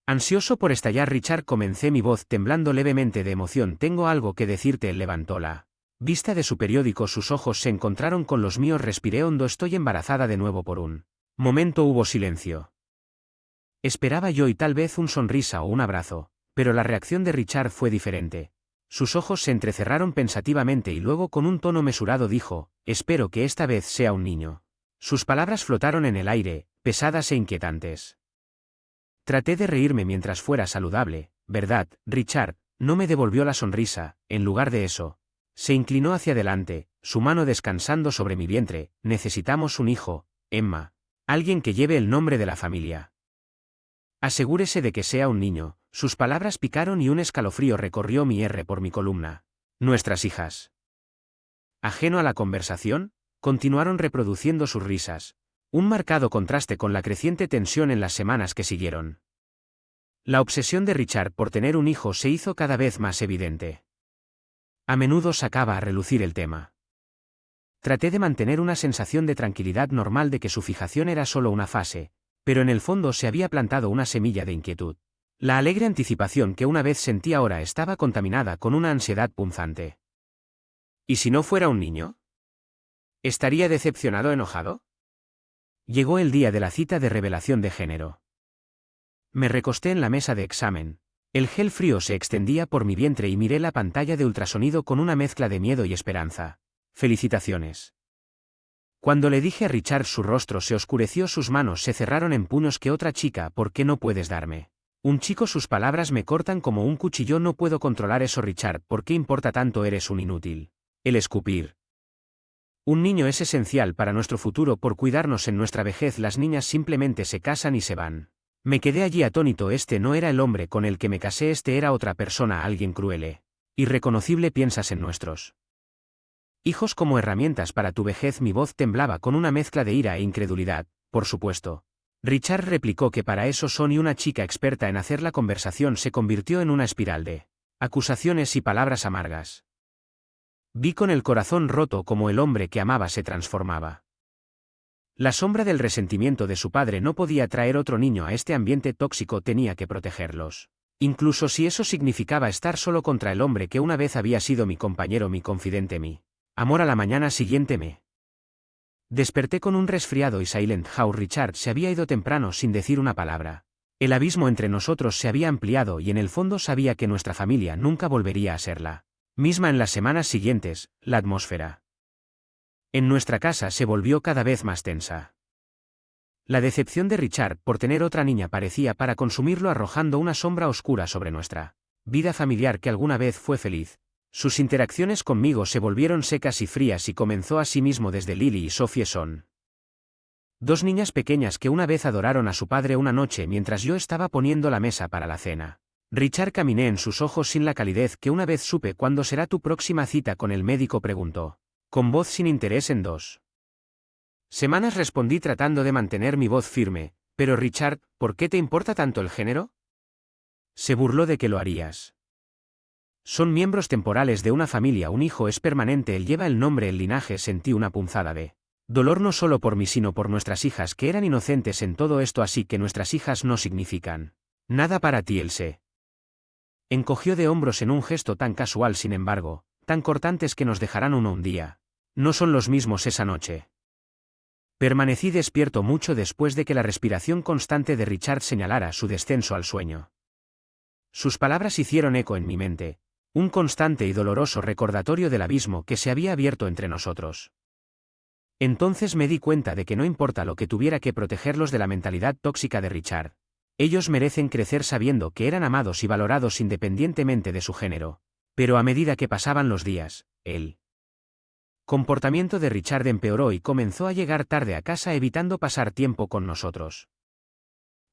Ansioso por estallar, Richard, comencé, mi voz temblando levemente de emoción. Tengo algo que decirte. Él levantó la vista de su periódico, sus ojos se encontraron con los míos. Respiré hondo. Estoy embarazada de nuevo. Por un momento hubo silencio. Esperaba yo y tal vez un sonrisa o un abrazo, pero la reacción de Richard fue diferente. Sus ojos se entrecerraron pensativamente y luego con un tono mesurado dijo: espero que esta vez sea un niño. Sus palabras flotaron en el aire, pesadas e inquietantes. Traté de reírme mientras fuera saludable, ¿verdad, Richard? No me devolvió la sonrisa. En lugar de eso, se inclinó hacia adelante, su mano descansando sobre mi vientre. Necesitamos un hijo, Emma. Alguien que lleve el nombre de la familia. Asegúrese de que sea un niño. Sus palabras picaron y un escalofrío recorrió por mi columna. Nuestras hijas. Ajeno a la conversación, continuaron reproduciendo sus risas. Un marcado contraste con la creciente tensión en las semanas que siguieron. La obsesión de Richard por tener un hijo se hizo cada vez más evidente. A menudo sacaba a relucir el tema. Traté de mantener una sensación de tranquilidad normal de que su fijación era solo una fase, pero en el fondo se había plantado una semilla de inquietud. La alegre anticipación que una vez sentí ahora estaba contaminada con una ansiedad punzante. ¿Y si no fuera un niño? ¿Estaría decepcionado, enojado? Llegó el día de la cita de revelación de género. Me recosté en la mesa de examen. El gel frío se extendía por mi vientre y miré la pantalla de ultrasonido con una mezcla de miedo y esperanza. Felicitaciones. Cuando le dije a Richard, su rostro se oscureció, sus manos se cerraron en puños. ¿Qué otra chica? ¿Por qué no puedes darme un chico? Sus palabras me cortan como un cuchillo. No puedo controlar eso, Richard. ¿Por qué importa tanto? Eres un inútil. El escupir. Un niño es esencial para nuestro futuro, por cuidarnos en nuestra vejez. Las niñas simplemente se casan y se van. Me quedé allí atónito. Este no era el hombre con el que me casé, este era otra persona, alguien cruel, irreconocible. Piensas en nuestros hijos como herramientas para tu vejez. Mi voz temblaba con una mezcla de ira e incredulidad. Por supuesto. Richard replicó que para eso son, y una chica experta en hacer la conversación se convirtió en una espiral de acusaciones y palabras amargas. Vi con el corazón roto cómo el hombre que amaba se transformaba. La sombra del resentimiento de su padre no podía traer otro niño a este ambiente tóxico, tenía que protegerlos. Incluso si eso significaba estar solo contra el hombre que una vez había sido mi compañero, mi confidente, mi amor. A la mañana siguiente me desperté con un resfriado y Silent House. Richard se había ido temprano sin decir una palabra. El abismo entre nosotros se había ampliado y en el fondo sabía que nuestra familia nunca volvería a ser la misma. En las semanas siguientes, la atmósfera en nuestra casa se volvió cada vez más tensa. La decepción de Richard por tener otra niña parecía para consumirlo, arrojando una sombra oscura sobre nuestra vida familiar que alguna vez fue feliz. Sus interacciones conmigo se volvieron secas y frías y comenzó asimismo desde Lily y Sophie. Son dos niñas pequeñas que una vez adoraron a su padre. Una noche mientras yo estaba poniendo la mesa para la cena, Richard, caminé en sus ojos sin la calidez que una vez supe. ¿Cuándo será tu próxima cita con el médico?, preguntó, con voz sin interés. En 2 semanas, respondí tratando de mantener mi voz firme. Pero Richard, ¿por qué te importa tanto el género? Se burló. ¿De qué lo harías? Son miembros temporales de una familia, un hijo es permanente, él lleva el nombre, el linaje. Sentí una punzada de dolor no solo por mí sino por nuestras hijas que eran inocentes en todo esto. Así que nuestras hijas no significan nada para ti. Él se encogió de hombros en un gesto tan casual, sin embargo, tan cortantes que nos dejarán uno un día. No son los mismos. Esa noche permanecí despierto mucho después de que la respiración constante de Richard señalara su descenso al sueño. Sus palabras hicieron eco en mi mente, un constante y doloroso recordatorio del abismo que se había abierto entre nosotros. Entonces me di cuenta de que no importa lo que tuviera que protegerlos de la mentalidad tóxica de Richard. Ellos merecen crecer sabiendo que eran amados y valorados independientemente de su género. Pero a medida que pasaban los días, el comportamiento de Richard empeoró y comenzó a llegar tarde a casa, evitando pasar tiempo con nosotros.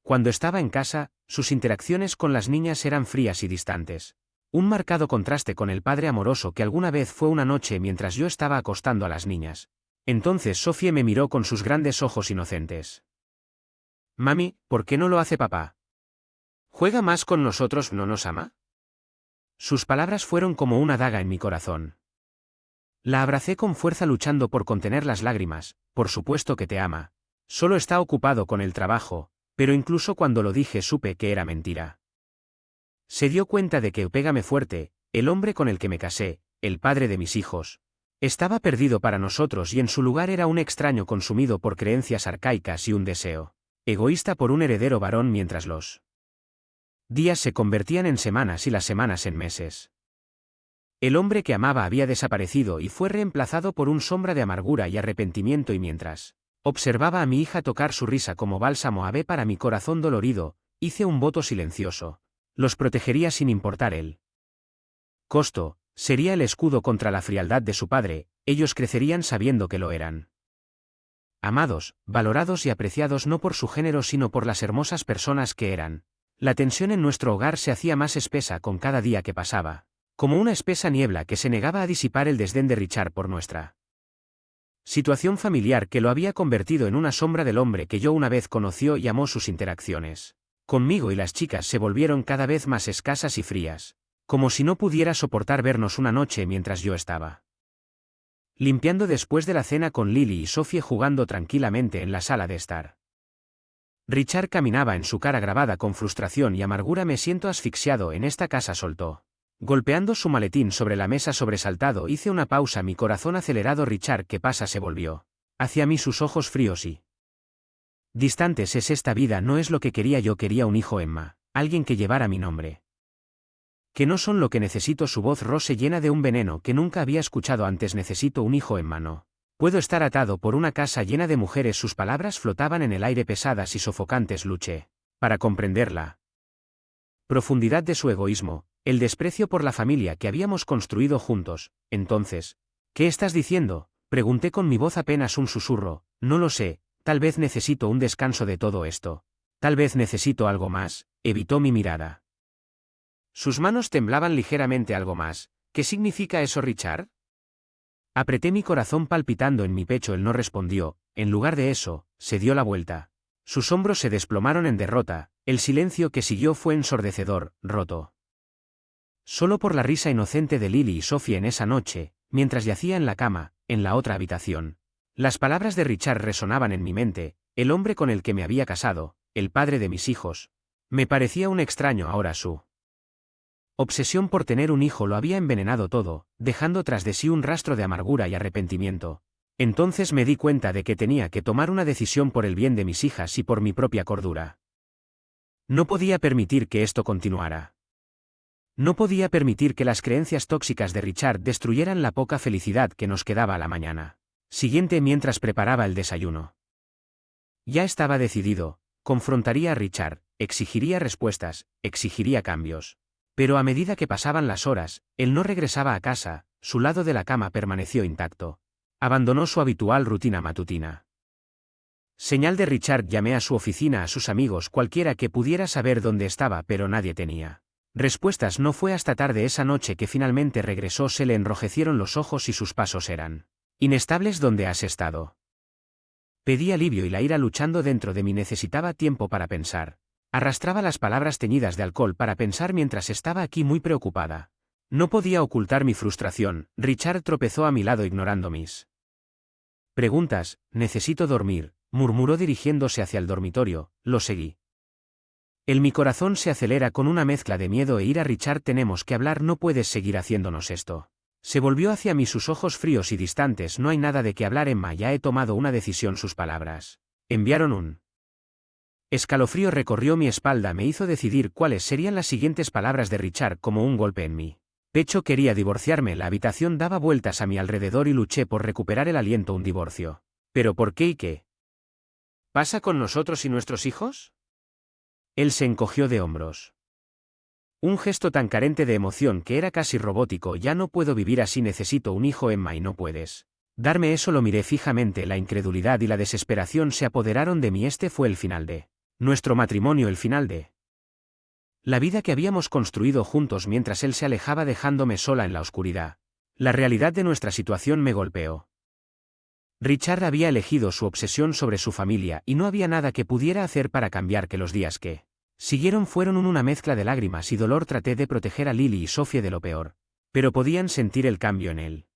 Cuando estaba en casa, sus interacciones con las niñas eran frías y distantes. Un marcado contraste con el padre amoroso que alguna vez fue. Una noche mientras yo estaba acostando a las niñas. Entonces Sophie me miró con sus grandes ojos inocentes. Mami, ¿por qué no lo hace papá? ¿Juega más con nosotros? ¿No nos ama? Sus palabras fueron como una daga en mi corazón. La abracé con fuerza luchando por contener las lágrimas. Por supuesto que te ama. Solo está ocupado con el trabajo. Pero incluso cuando lo dije supe que era mentira. Se dio cuenta de que Pégame Fuerte, el hombre con el que me casé, el padre de mis hijos, estaba perdido para nosotros y en su lugar era un extraño consumido por creencias arcaicas y un deseo egoísta por un heredero varón mientras los días se convertían en semanas y las semanas en meses. El hombre que amaba había desaparecido y fue reemplazado por un sombra de amargura y arrepentimiento y mientras observaba a mi hija tocar su risa como bálsamo ave para mi corazón dolorido, hice un voto silencioso. Los protegería sin importar el costo, sería el escudo contra la frialdad de su padre, ellos crecerían sabiendo que lo eran. Amados, valorados y apreciados no por su género sino por las hermosas personas que eran. La tensión en nuestro hogar se hacía más espesa con cada día que pasaba, como una espesa niebla que se negaba a disipar el desdén de Richard por nuestra situación familiar que lo había convertido en una sombra del hombre que yo una vez conoció y amó. Sus interacciones conmigo y las chicas se volvieron cada vez más escasas y frías, como si no pudiera soportar vernos una noche mientras yo estaba limpiando después de la cena con Lily y Sophie jugando tranquilamente en la sala de estar. Richard caminaba en su cara grabada con frustración y amargura. Me siento asfixiado en esta casa, soltó. Golpeando su maletín sobre la mesa sobresaltado hice una pausa, mi corazón acelerado. Richard, ¿qué pasa? Se volvió hacia mí, sus ojos fríos y distantes. Es esta vida, no es lo que quería yo. Quería un hijo, Emma, alguien que llevara mi nombre. Que no son lo que necesito. Su voz rose llena de un veneno que nunca había escuchado antes. Necesito un hijo, Emma, no puedo estar atado por una casa llena de mujeres. Sus palabras flotaban en el aire pesadas y sofocantes. Luché para comprender la profundidad de su egoísmo, el desprecio por la familia que habíamos construido juntos. Entonces, ¿qué estás diciendo?, pregunté con mi voz apenas un susurro. No lo sé, tal vez necesito un descanso de todo esto. Tal vez necesito algo más. Evitó mi mirada. Sus manos temblaban ligeramente. ¿Algo más? ¿Qué significa eso, Richard? Apreté mi corazón palpitando en mi pecho. Él no respondió. En lugar de eso, se dio la vuelta. Sus hombros se desplomaron en derrota. El silencio que siguió fue ensordecedor, roto solo por la risa inocente de Lily y Sophie en esa noche, mientras yacía en la cama, en la otra habitación. Las palabras de Richard resonaban en mi mente. El hombre con el que me había casado, el padre de mis hijos, me parecía un extraño ahora. Su obsesión por tener un hijo lo había envenenado todo, dejando tras de sí un rastro de amargura y arrepentimiento. Entonces me di cuenta de que tenía que tomar una decisión por el bien de mis hijas y por mi propia cordura. No podía permitir que esto continuara. No podía permitir que las creencias tóxicas de Richard destruyeran la poca felicidad que nos quedaba a la mañana siguiente mientras preparaba el desayuno. Ya estaba decidido, confrontaría a Richard, exigiría respuestas, exigiría cambios. Pero a medida que pasaban las horas, él no regresaba a casa, su lado de la cama permaneció intacto. Abandonó su habitual rutina matutina. Señal de Richard. Llamé a su oficina, a sus amigos, cualquiera que pudiera saber dónde estaba, pero nadie tenía respuestas. No fue hasta tarde esa noche que finalmente regresó. Se le enrojecieron los ojos y sus pasos eran inestables. ¿Dónde has estado?, pedí alivio y la ira luchando dentro de mí. Necesitaba tiempo para pensar. Arrastraba las palabras teñidas de alcohol para pensar mientras estaba aquí muy preocupada. No podía ocultar mi frustración. Richard tropezó a mi lado ignorando mis preguntas. Necesito dormir, murmuró dirigiéndose hacia el dormitorio. Lo seguí. Mi corazón se acelera con una mezcla de miedo e ira. Richard, tenemos que hablar, no puedes seguir haciéndonos esto. Se volvió hacia mí, sus ojos fríos y distantes. No hay nada de qué hablar, Emma, ya he tomado una decisión. Sus palabras enviaron un escalofrío recorrió mi espalda. Me hizo decidir cuáles serían las siguientes palabras de Richard como un golpe en mi pecho. Quería divorciarme. La habitación daba vueltas a mi alrededor y luché por recuperar el aliento. Un divorcio. ¿Pero por qué y qué pasa con nosotros y nuestros hijos? Él se encogió de hombros. Un gesto tan carente de emoción que era casi robótico. Ya no puedo vivir así. Necesito un hijo, Emma, y no puedes darme eso. Lo miré fijamente. La incredulidad y la desesperación se apoderaron de mí. Este fue el final de nuestro matrimonio, el final de la vida que habíamos construido juntos. Mientras él se alejaba dejándome sola en la oscuridad, la realidad de nuestra situación me golpeó. Richard había elegido su obsesión sobre su familia y no había nada que pudiera hacer para cambiar. Que los días que siguieron fueron una mezcla de lágrimas y dolor. Traté de proteger a Lily y Sophie de lo peor, pero podían sentir el cambio en él.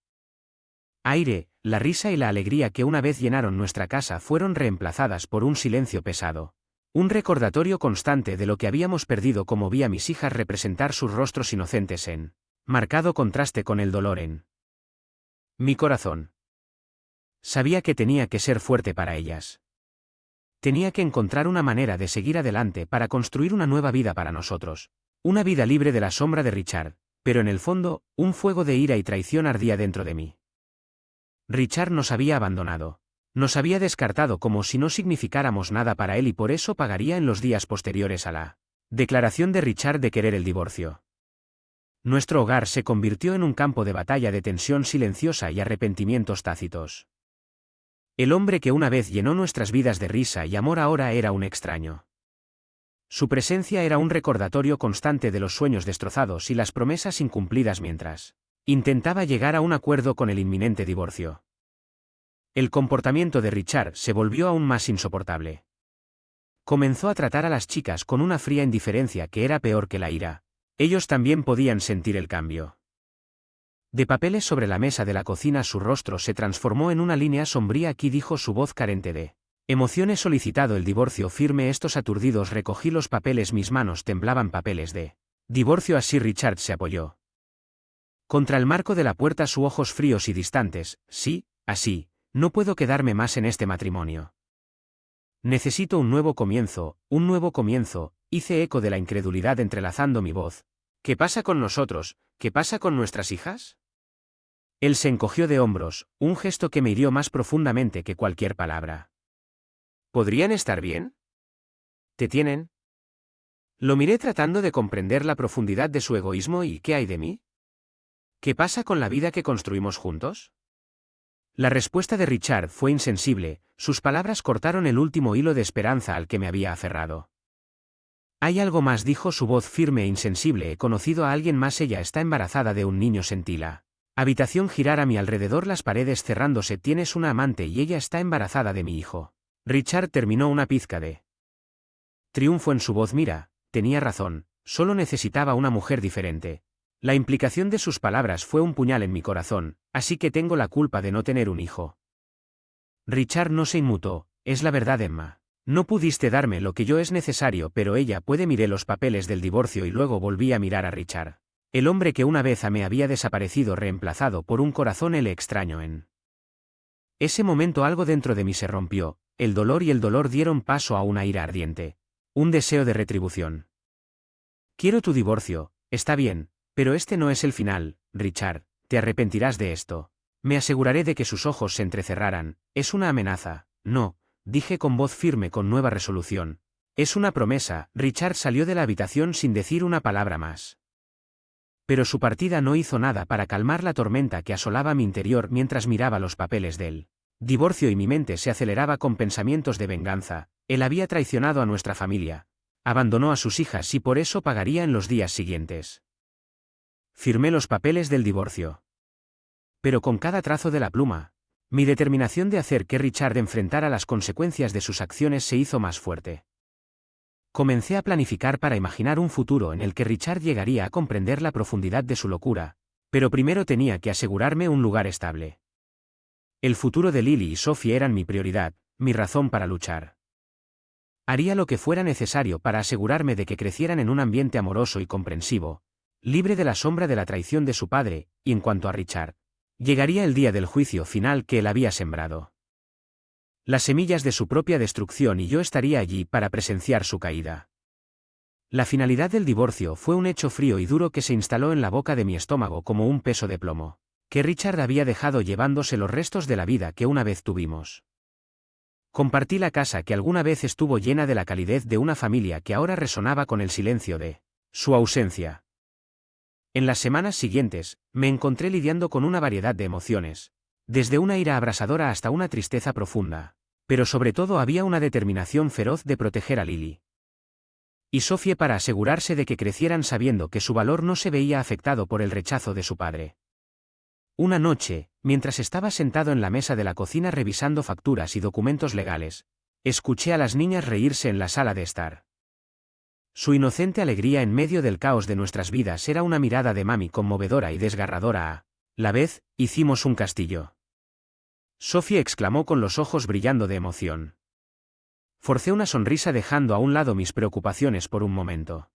Aire, la risa y la alegría que una vez llenaron nuestra casa fueron reemplazadas por un silencio pesado. Un recordatorio constante de lo que habíamos perdido, como vi a mis hijas representar sus rostros inocentes en marcado contraste con el dolor en mi corazón. Sabía que tenía que ser fuerte para ellas. Tenía que encontrar una manera de seguir adelante para construir una nueva vida para nosotros. Una vida libre de la sombra de Richard, pero en el fondo, un fuego de ira y traición ardía dentro de mí. Richard nos había abandonado. Nos había descartado como si no significáramos nada para él y por eso pagaría en los días posteriores a la declaración de Richard de querer el divorcio. Nuestro hogar se convirtió en un campo de batalla de tensión silenciosa y arrepentimientos tácitos. El hombre que una vez llenó nuestras vidas de risa y amor ahora era un extraño. Su presencia era un recordatorio constante de los sueños destrozados y las promesas incumplidas mientras intentaba llegar a un acuerdo con el inminente divorcio. El comportamiento de Richard se volvió aún más insoportable. Comenzó a tratar a las chicas con una fría indiferencia que era peor que la ira. Ellos también podían sentir el cambio. De papeles sobre la mesa de la cocina su rostro se transformó en una línea sombría. Aquí dijo su voz carente de emoción: he solicitado el divorcio. Firme estos aturdidos. Recogí los papeles, mis manos temblaban. Papeles de divorcio. Así Richard se apoyó contra el marco de la puerta, sus ojos fríos y distantes. Sí, así, no puedo quedarme más en este matrimonio. Necesito un nuevo comienzo, hice eco de la incredulidad entrelazando mi voz. ¿Qué pasa con nosotros? ¿Qué pasa con nuestras hijas? Él se encogió de hombros, un gesto que me hirió más profundamente que cualquier palabra. ¿Podrían estar bien? ¿Te tienen? Lo miré tratando de comprender la profundidad de su egoísmo. ¿Y qué hay de mí? ¿Qué pasa con la vida que construimos juntos? La respuesta de Richard fue insensible, sus palabras cortaron el último hilo de esperanza al que me había aferrado. Hay algo más, dijo su voz firme e insensible. He conocido a alguien más. Ella está embarazada de un niño. Sentí la habitación girar a mi alrededor, las paredes cerrándose. Tienes una amante y ella está embarazada de mi hijo. Richard terminó, una pizca de triunfo en su voz. Mira, tenía razón, solo necesitaba una mujer diferente. La implicación de sus palabras fue un puñal en mi corazón. Así que tengo la culpa de no tener un hijo. Richard no se inmutó. Es la verdad, Emma. No pudiste darme lo que yo es necesario, pero ella puede. Miré los papeles del divorcio y luego volví a mirar a Richard. El hombre que una vez amé había desaparecido, reemplazado por un corazón L extraño. En ese momento algo dentro de mí se rompió, el dolor y el dolor dieron paso a una ira ardiente. Un deseo de retribución. Quiero tu divorcio, está bien, pero este no es el final, Richard, te arrepentirás de esto. Me aseguraré de que sus ojos se entrecerraran. Es una amenaza. No, dije con voz firme, con nueva resolución. Es una promesa. Richard salió de la habitación sin decir una palabra más. Pero su partida no hizo nada para calmar la tormenta que asolaba mi interior mientras miraba los papeles del divorcio y mi mente se aceleraba con pensamientos de venganza. Él había traicionado a nuestra familia. Abandonó a sus hijas y por eso pagaría en los días siguientes. Firmé los papeles del divorcio. Pero con cada trazo de la pluma, mi determinación de hacer que Richard enfrentara las consecuencias de sus acciones se hizo más fuerte. Comencé a planificar para imaginar un futuro en el que Richard llegaría a comprender la profundidad de su locura, pero primero tenía que asegurarme un lugar estable. El futuro de Lily y Sophie eran mi prioridad, mi razón para luchar. Haría lo que fuera necesario para asegurarme de que crecieran en un ambiente amoroso y comprensivo, libre de la sombra de la traición de su padre, y en cuanto a Richard, llegaría el día del juicio final que él había sembrado. Las semillas de su propia destrucción, y yo estaría allí para presenciar su caída. La finalidad del divorcio fue un hecho frío y duro que se instaló en la boca de mi estómago como un peso de plomo, que Richard había dejado llevándose los restos de la vida que una vez tuvimos. Compartí la casa que alguna vez estuvo llena de la calidez de una familia que ahora resonaba con el silencio de su ausencia. En las semanas siguientes, me encontré lidiando con una variedad de emociones, desde una ira abrasadora hasta una tristeza profunda, pero sobre todo había una determinación feroz de proteger a Lily y Sophie para asegurarse de que crecieran sabiendo que su valor no se veía afectado por el rechazo de su padre. Una noche, mientras estaba sentado en la mesa de la cocina revisando facturas y documentos legales, escuché a las niñas reírse en la sala de estar. Su inocente alegría en medio del caos de nuestras vidas era una mirada de mami conmovedora y desgarradora. A la vez, hicimos un castillo. Sophie exclamó con los ojos brillando de emoción. Forcé una sonrisa dejando a un lado mis preocupaciones por un momento.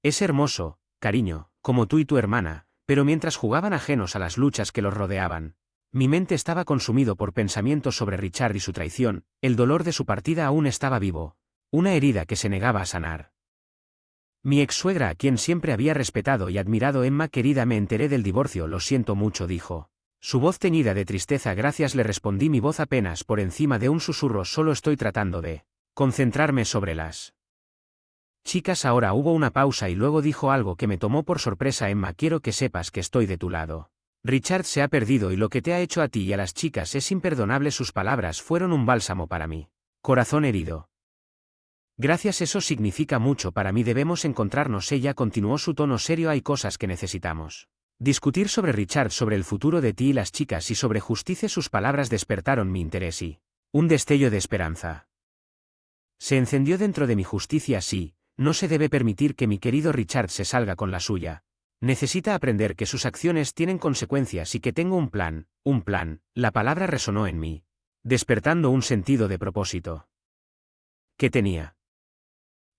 Es hermoso, cariño, como tú y tu hermana, pero mientras jugaban ajenos a las luchas que los rodeaban, mi mente estaba consumido por pensamientos sobre Richard y su traición, el dolor de su partida aún estaba vivo, una herida que se negaba a sanar. Mi ex-suegra, a quien siempre había respetado y admirado, Emma querida, me enteré del divorcio, lo siento mucho, dijo. Su voz teñida de tristeza. Gracias, le respondí, mi voz apenas por encima de un susurro, solo estoy tratando de concentrarme sobre las chicas. Ahora hubo una pausa y luego dijo algo que me tomó por sorpresa. Emma, quiero que sepas que estoy de tu lado. Richard se ha perdido y lo que te ha hecho a ti y a las chicas es imperdonable. Sus palabras fueron un bálsamo para mí corazón herido. Gracias, eso significa mucho para mí. Debemos encontrarnos. Ella continuó, su tono serio. Hay cosas que necesitamos discutir sobre Richard, sobre el futuro de ti y las chicas y sobre justicia. Sus palabras despertaron mi interés y un destello de esperanza se encendió dentro de mi. Justicia, sí, no se debe permitir que mi querido Richard se salga con la suya. Necesita aprender que sus acciones tienen consecuencias y que tengo un plan, la palabra resonó en mí, despertando un sentido de propósito. ¿Qué tenía?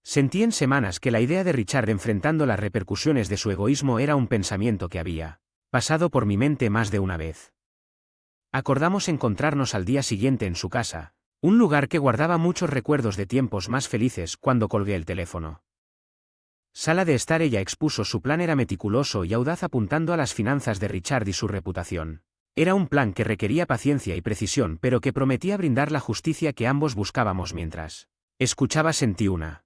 Sentí en semanas que la idea de Richard enfrentando las repercusiones de su egoísmo era un pensamiento que había pasado por mi mente más de una vez. Acordamos encontrarnos al día siguiente en su casa, un lugar que guardaba muchos recuerdos de tiempos más felices. Cuando colgué el teléfono, sala de estar, ella expuso su plan. Era meticuloso y audaz, apuntando a las finanzas de Richard y su reputación. Era un plan que requería paciencia y precisión, pero que prometía brindar la justicia que ambos buscábamos. Mientras escuchaba sentí una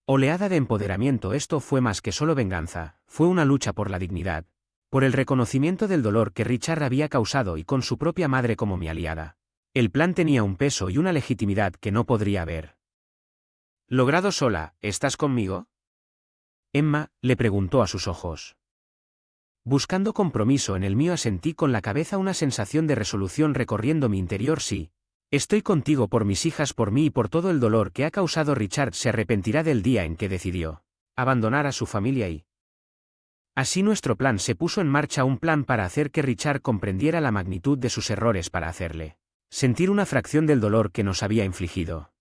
oleada de empoderamiento. Esto fue más que solo venganza, fue una lucha por la dignidad, por el reconocimiento del dolor que Richard había causado y con su propia madre como mi aliada. El plan tenía un peso y una legitimidad que no podría haber logrado sola. ¿Estás conmigo? Emma, le preguntó a sus ojos. Buscando compromiso en el mío, asentí con la cabeza, una sensación de resolución recorriendo mi interior. Sí. Estoy contigo, por mis hijas, por mí y por todo el dolor que ha causado. Richard se arrepentirá del día en que decidió abandonar a su familia y así nuestro plan se puso en marcha, un plan para hacer que Richard comprendiera la magnitud de sus errores, para hacerle sentir una fracción del dolor que nos había infligido.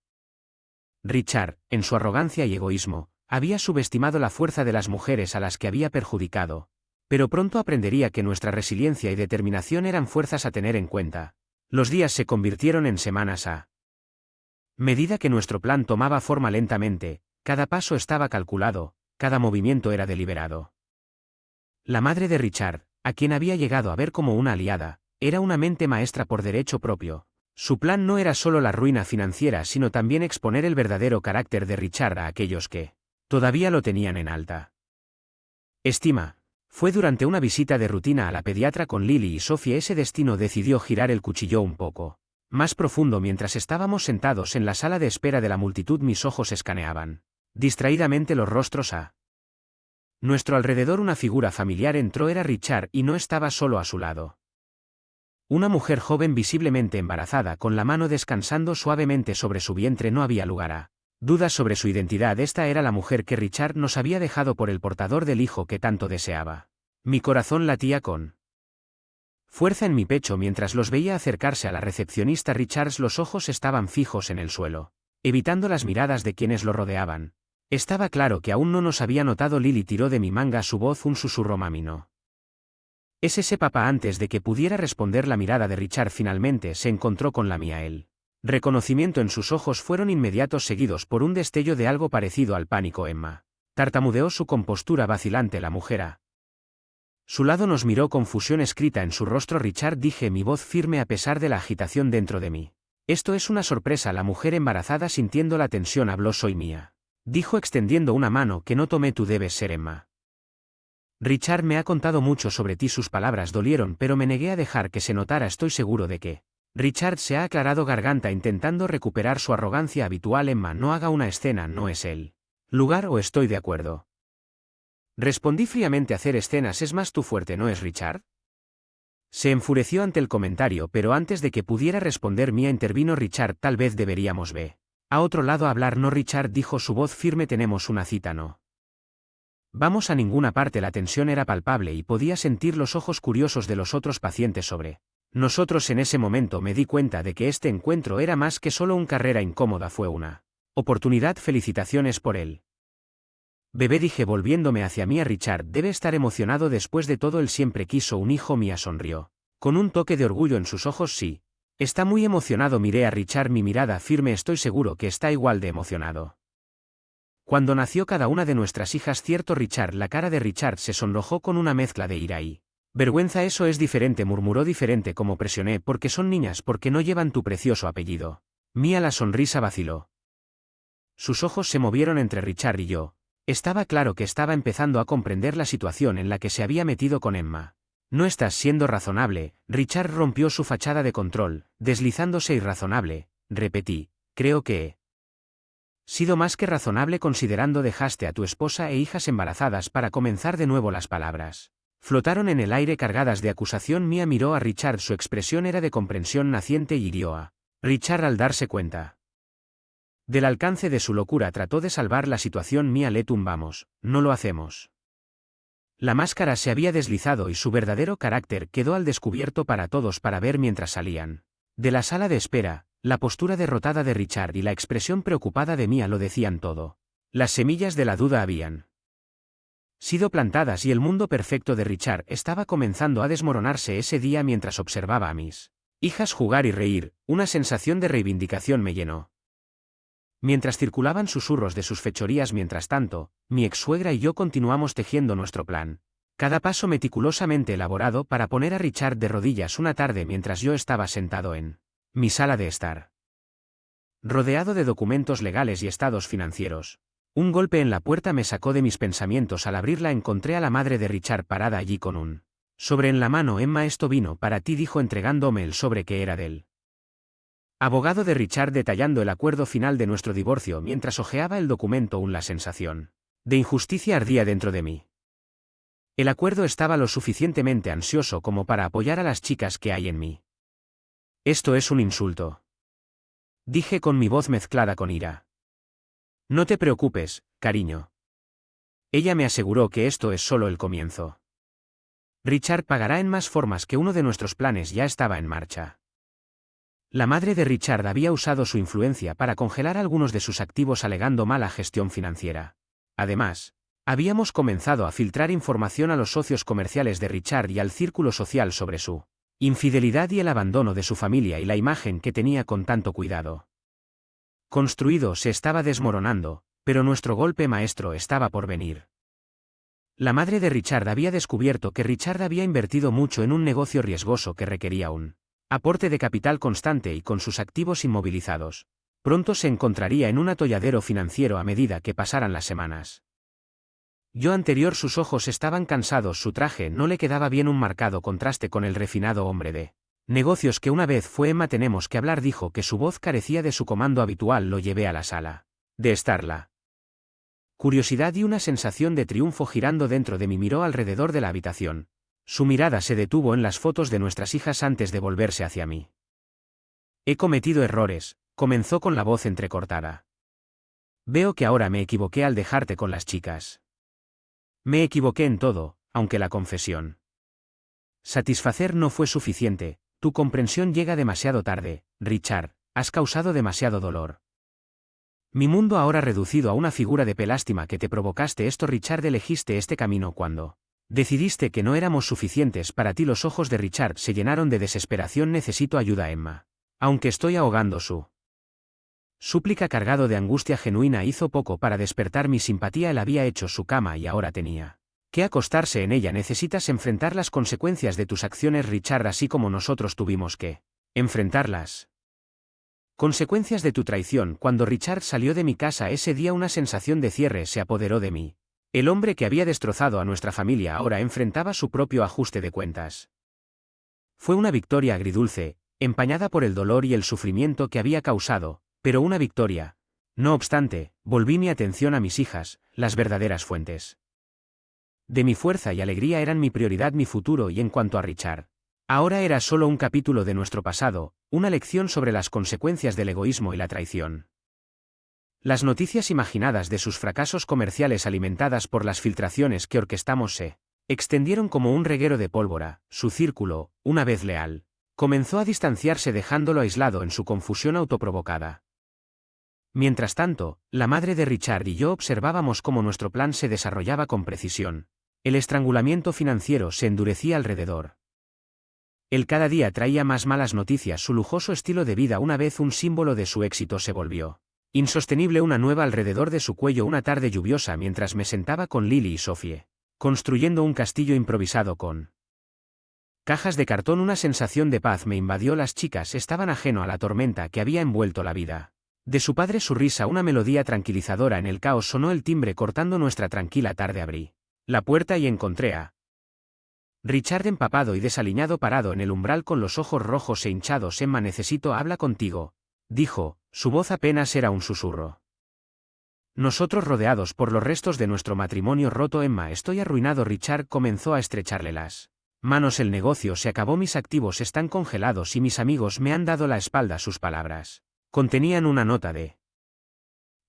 Richard, en su arrogancia y egoísmo, había subestimado la fuerza de las mujeres a las que había perjudicado, pero pronto aprendería que nuestra resiliencia y determinación eran fuerzas a tener en cuenta. Los días se convirtieron en semanas a medida que nuestro plan tomaba forma. Lentamente, cada paso estaba calculado, cada movimiento era deliberado. La madre de Richard, a quien había llegado a ver como una aliada, era una mente maestra por derecho propio. Su plan no era solo la ruina financiera, sino también exponer el verdadero carácter de Richard a aquellos que todavía lo tenían en alta estima. Fue durante una visita de rutina a la pediatra con Lily y Sofía. Ese destino decidió girar el cuchillo un poco más profundo. Mientras estábamos sentados en la sala de espera de la multitud, mis ojos escaneaban distraídamente los rostros a nuestro alrededor. Una figura familiar entró. Era Richard y no estaba solo a su lado. Una mujer joven, visiblemente embarazada, con la mano descansando suavemente sobre su vientre. No había lugar a dudas sobre su identidad. Esta era la mujer que Richard nos había dejado por el portador del hijo que tanto deseaba. Mi corazón latía con fuerza en mi pecho mientras los veía acercarse a la recepcionista. Richard, los ojos estaban fijos en el suelo, evitando las miradas de quienes lo rodeaban. Estaba claro que aún no nos había notado. Lily tiró de mi manga, su voz un susurro. Mami, no. ¿Es ese papá? Antes de que pudiera responder, la mirada de Richard finalmente se encontró con la mía. El reconocimiento en sus ojos fueron inmediatos, seguidos por un destello de algo parecido al pánico. Emma tartamudeó, su compostura vacilante. La mujer a su lado nos miró, confusión escrita en su rostro. Richard, dije, mi voz firme a pesar de la agitación dentro de mí. Esto es una sorpresa. La mujer embarazada, sintiendo la tensión, habló. Soy mía, dijo extendiendo una mano. Que no tomé. Tú debes ser Emma. Richard me ha contado mucho sobre ti. Sus palabras dolieron, pero me negué a dejar que se notara. Estoy seguro de que Richard se ha aclarado garganta, intentando recuperar su arrogancia habitual. Emma, no haga una escena, no es el lugar. ¿O estoy de acuerdo? Respondí fríamente. Hacer escenas es más tu fuerte, ¿no es, Richard? Se enfureció ante el comentario, pero antes de que pudiera responder, Mía intervino. Richard, tal vez deberíamos ver a otro lado a hablar. No, Richard, dijo, su voz firme, tenemos una cita. No vamos a ninguna parte. La tensión era palpable y podía sentir los ojos curiosos de los otros pacientes sobre Nosotros en ese momento me di cuenta de que este encuentro era más que solo una carrera incómoda, fue una oportunidad. Felicitaciones por él. Bebé, dije volviéndome hacia mí a Richard, debe estar emocionado después de todo, él siempre quiso un hijo. Mía sonrió. Con un toque de orgullo en sus ojos. Sí. Está muy emocionado. Miré a Richard, mi mirada firme. Estoy seguro que está igual de emocionado. Cuando nació cada una de nuestras hijas, cierto Richard. La cara de Richard se sonrojó con una mezcla de ira y vergüenza. Eso es diferente, murmuró. Diferente como presioné, porque son niñas, porque no llevan tu precioso apellido. Mía, la sonrisa vaciló. Sus ojos se movieron entre Richard y yo. Estaba claro que estaba empezando a comprender la situación en la que se había metido con Emma. No estás siendo razonable. Richard rompió su fachada de control, deslizándose. Irrazonable, repetí. Creo que he sido más que razonable considerando dejaste a tu esposa e hijas embarazadas. Para comenzar de nuevo, las palabras flotaron en el aire cargadas de acusación. Mía miró a Richard, su expresión era de comprensión naciente y hirió a Richard al darse cuenta del alcance de su locura. Trató de salvar la situación. Mía, le tumbamos, no lo hacemos. La máscara se había deslizado y su verdadero carácter quedó al descubierto para todos para ver mientras salían de la sala de espera. La postura derrotada de Richard y la expresión preocupada de Mía lo decían todo. Las semillas de la duda habían sido plantadas y el mundo perfecto de Richard estaba comenzando a desmoronarse ese día. Mientras observaba a mis hijas jugar y reír, una sensación de reivindicación me llenó. Mientras circulaban susurros de sus fechorías. Mientras tanto, mi ex-suegra y yo continuamos tejiendo nuestro plan. Cada paso meticulosamente elaborado para poner a Richard de rodillas una tarde mientras yo estaba sentado en mi sala de estar, rodeado de documentos legales y estados financieros. Un golpe en la puerta me sacó de mis pensamientos. Al abrirla encontré a la madre de Richard parada allí con un sobre en la mano. Emma, esto vino para ti, dijo entregándome el sobre que era del abogado de Richard, detallando el acuerdo final de nuestro divorcio. Mientras hojeaba el documento, la sensación de injusticia ardía dentro de mí. El acuerdo estaba lo suficientemente ansioso como para apoyar a las chicas que hay en mí. Esto es un insulto, dije con mi voz mezclada con ira. No te preocupes, cariño. Ella me aseguró que esto es solo el comienzo. Richard pagará en más formas que uno de nuestros planes ya estaba en marcha. La madre de Richard había usado su influencia para congelar algunos de sus activos alegando mala gestión financiera. Además, habíamos comenzado a filtrar información a los socios comerciales de Richard y al círculo social sobre su infidelidad y el abandono de su familia y la imagen que tenía con tanto cuidado construido se estaba desmoronando, pero nuestro golpe maestro estaba por venir. La madre de Richard había descubierto que Richard había invertido mucho en un negocio riesgoso que requería un aporte de capital constante y con sus activos inmovilizados, pronto se encontraría en un atolladero financiero a medida que pasaran las semanas. Yo anterior, sus ojos estaban cansados, su traje no le quedaba bien, un marcado contraste con el refinado hombre de negocios que una vez fue. Emma, tenemos que hablar, dijo que su voz carecía de su comando habitual. Lo llevé a la sala de estar. La curiosidad y una sensación de triunfo girando dentro de mí. Miró alrededor de la habitación. Su mirada se detuvo en las fotos de nuestras hijas antes de volverse hacia mí. He cometido errores, comenzó con la voz entrecortada. Veo que ahora me equivoqué al dejarte con las chicas. Me equivoqué en todo, aunque la confesión satisfacer no fue suficiente. Tu comprensión llega demasiado tarde, Richard, has causado demasiado dolor. Mi mundo ahora reducido a una figura de pelástima que te provocaste esto. Richard, elegiste este camino cuando decidiste que no éramos suficientes para ti. Los ojos de Richard se llenaron de desesperación. Necesito ayuda, Emma. Aunque estoy ahogando. Su súplica cargado de angustia genuina hizo poco para despertar mi simpatía. Él había hecho su cama y ahora tenía que acostarse en ella. Necesitas enfrentar las consecuencias de tus acciones, Richard, así como nosotros tuvimos que enfrentar las consecuencias de tu traición. Cuando Richard salió de mi casa ese día, una sensación de cierre se apoderó de mí. El hombre que había destrozado a nuestra familia ahora enfrentaba su propio ajuste de cuentas. Fue una victoria agridulce, empañada por el dolor y el sufrimiento que había causado, pero una victoria. No obstante, volví mi atención a mis hijas, las verdaderas fuentes de mi fuerza y alegría. Eran mi prioridad, mi futuro. Y en cuanto a Richard, ahora era solo un capítulo de nuestro pasado, una lección sobre las consecuencias del egoísmo y la traición. Las noticias imaginadas de sus fracasos comerciales, alimentadas por las filtraciones que orquestamos, se extendieron como un reguero de pólvora. Su círculo, una vez leal, Comenzó a distanciarse dejándolo aislado en su confusión autoprovocada. Mientras tanto, la madre de Richard y yo observábamos cómo nuestro plan se desarrollaba con precisión. El estrangulamiento financiero se endurecía alrededor. Él cada día traía más malas noticias. Su lujoso estilo de vida, una vez un símbolo de su éxito, se volvió insostenible. Una nueva alrededor de su cuello. Una tarde lluviosa mientras me sentaba con Lily y Sophie, construyendo un castillo improvisado con cajas de cartón. Una sensación de paz me invadió. Las chicas estaban ajeno a la tormenta que había envuelto la vida de su padre. Su risa, una melodía tranquilizadora en el caos. Sonó el timbre cortando nuestra tranquila tarde. Abrí la puerta y encontré a Richard empapado y desaliñado parado en el umbral con los ojos rojos e hinchados. Emma, necesito hablar contigo, dijo, su voz apenas era un susurro. Nosotros rodeados por los restos de nuestro matrimonio roto. Emma, estoy arruinado. Richard comenzó a estrecharle las manos. El negocio se acabó, mis activos están congelados y mis amigos me han dado la espalda. Sus palabras contenían una nota de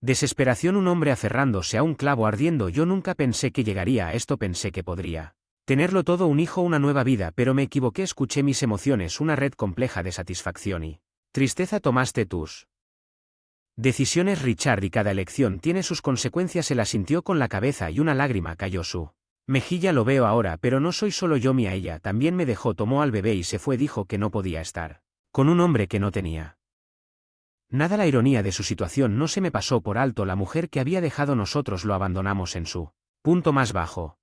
desesperación. Un hombre aferrándose a un clavo ardiendo. Yo nunca pensé que llegaría a esto. Pensé que podría tenerlo todo, un hijo, una nueva vida, pero me equivoqué. Escuché mis emociones, una red compleja de satisfacción y tristeza. Tomaste tus decisiones, Richard, y cada elección tiene sus consecuencias. Él asintió con la cabeza y una lágrima cayó su mejilla. Lo veo ahora, pero no soy solo yo. Mía, ella también me dejó, tomó al bebé y se fue. Dijo que no podía estar con un hombre que no tenía nada. La ironía de su situación no se me pasó por alto. La mujer que había dejado, nosotros lo abandonamos en su punto más bajo.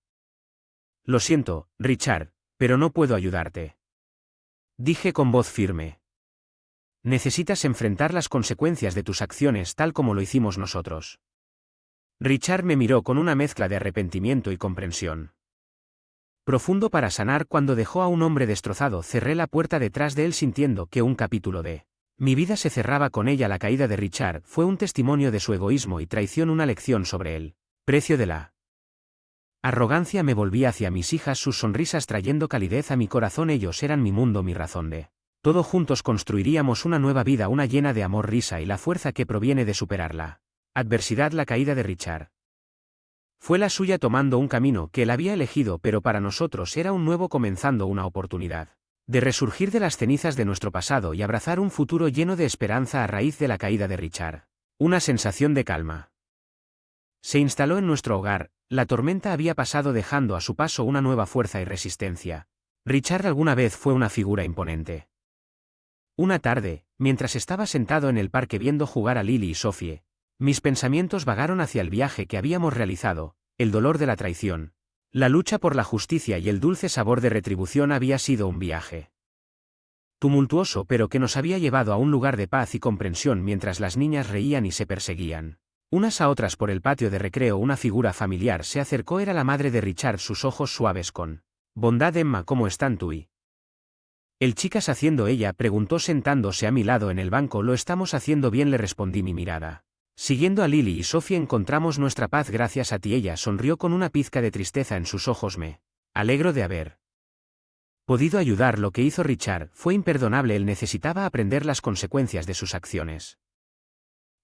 Lo siento, Richard, pero no puedo ayudarte, dije con voz firme. Necesitas enfrentar las consecuencias de tus acciones tal como lo hicimos nosotros. Richard me miró con una mezcla de arrepentimiento y comprensión profundo. Para sanar, cuando dejó a un hombre destrozado, cerré la puerta detrás de él sintiendo que un capítulo de mi vida se cerraba con ella. La caída de Richard fue un testimonio de su egoísmo y traición, una lección sobre el precio de la arrogancia. Me volví hacia mis hijas, sus sonrisas trayendo calidez a mi corazón. Ellos eran mi mundo, mi razón de todo. Juntos construiríamos una nueva vida, una llena de amor, risa y la fuerza que proviene de superar la adversidad. La caída de Richard fue la suya, tomando un camino que él había elegido, pero para nosotros era un nuevo, comenzando una oportunidad de resurgir de las cenizas de nuestro pasado y abrazar un futuro lleno de esperanza. A raíz de la caída de Richard, una sensación de calma se instaló en nuestro hogar. La tormenta había pasado, dejando a su paso una nueva fuerza y resistencia. Richard alguna vez fue una figura imponente. Una tarde, mientras estaba sentado en el parque viendo jugar a Lily y Sophie, mis pensamientos vagaron hacia el viaje que habíamos realizado, el dolor de la traición, la lucha por la justicia y el dulce sabor de retribución. Había sido un viaje tumultuoso, pero que nos había llevado a un lugar de paz y comprensión. Mientras las niñas reían y se perseguían unas a otras por el patio de recreo, una figura familiar se acercó. Era la madre de Richard, sus ojos suaves con bondad. Emma, ¿cómo están tú y el chicas? Haciendo, ella preguntó sentándose a mi lado en el banco. Lo estamos haciendo bien, le respondí, mi mirada siguiendo a Lily y Sophie. Encontramos nuestra paz gracias a ti. Ella sonrió con una pizca de tristeza en sus ojos. Me alegro de haber podido ayudar. Lo que hizo Richard fue imperdonable. Él necesitaba aprender las consecuencias de sus acciones.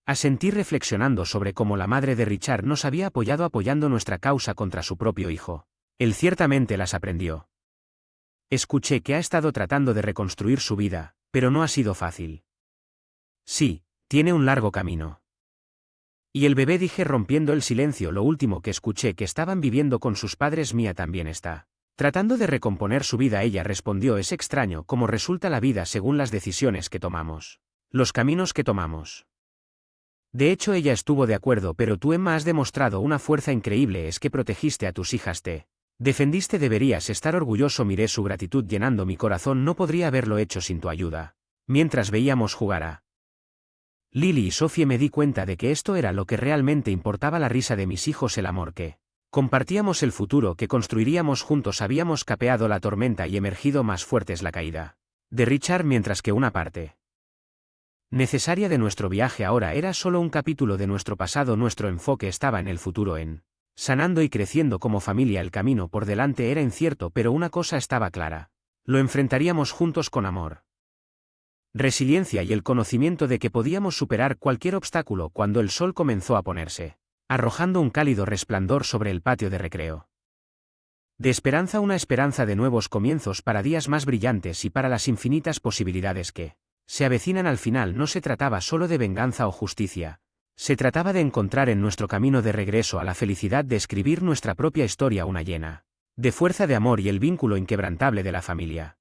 Asentí, reflexionando sobre cómo la madre de Richard nos había apoyando nuestra causa contra su propio hijo. Él ciertamente las aprendió. Escuché que ha estado tratando de reconstruir su vida, pero no ha sido fácil. Sí, tiene un largo camino. Y el bebé, dije rompiendo el silencio. Lo último que escuché, que estaban viviendo con sus padres. Mía también está tratando de recomponer su vida. Ella respondió, es extraño cómo resulta la vida según las decisiones que tomamos, los caminos que tomamos. De hecho, ella estuvo de acuerdo, pero tú, Emma, has demostrado una fuerza increíble. Es que protegiste a tus hijas, te defendiste, deberías estar orgulloso. Miré su gratitud llenando mi corazón. No podría haberlo hecho sin tu ayuda. Mientras veíamos jugar a Lily y Sophie, me di cuenta de que esto era lo que realmente importaba: la risa de mis hijos, el amor que compartíamos, el futuro que construiríamos juntos. Habíamos capeado la tormenta y emergido más fuertes. La caída de Richard, mientras que una parte necesaria de nuestro viaje ahora era solo un capítulo de nuestro pasado. Nuestro enfoque estaba en el futuro, en sanando y creciendo como familia. El camino por delante era incierto, pero una cosa estaba clara: lo enfrentaríamos juntos con amor, resiliencia y el conocimiento de que podíamos superar cualquier obstáculo. Cuando el sol comenzó a ponerse, arrojando un cálido resplandor sobre el patio de recreo, De esperanza una esperanza de nuevos comienzos para días más brillantes y para las infinitas posibilidades que se avecinan al final. No se trataba solo de venganza o justicia. Se trataba de encontrar en nuestro camino de regreso a la felicidad de escribir nuestra propia historia, una llena de fuerza de amor y el vínculo inquebrantable de la familia.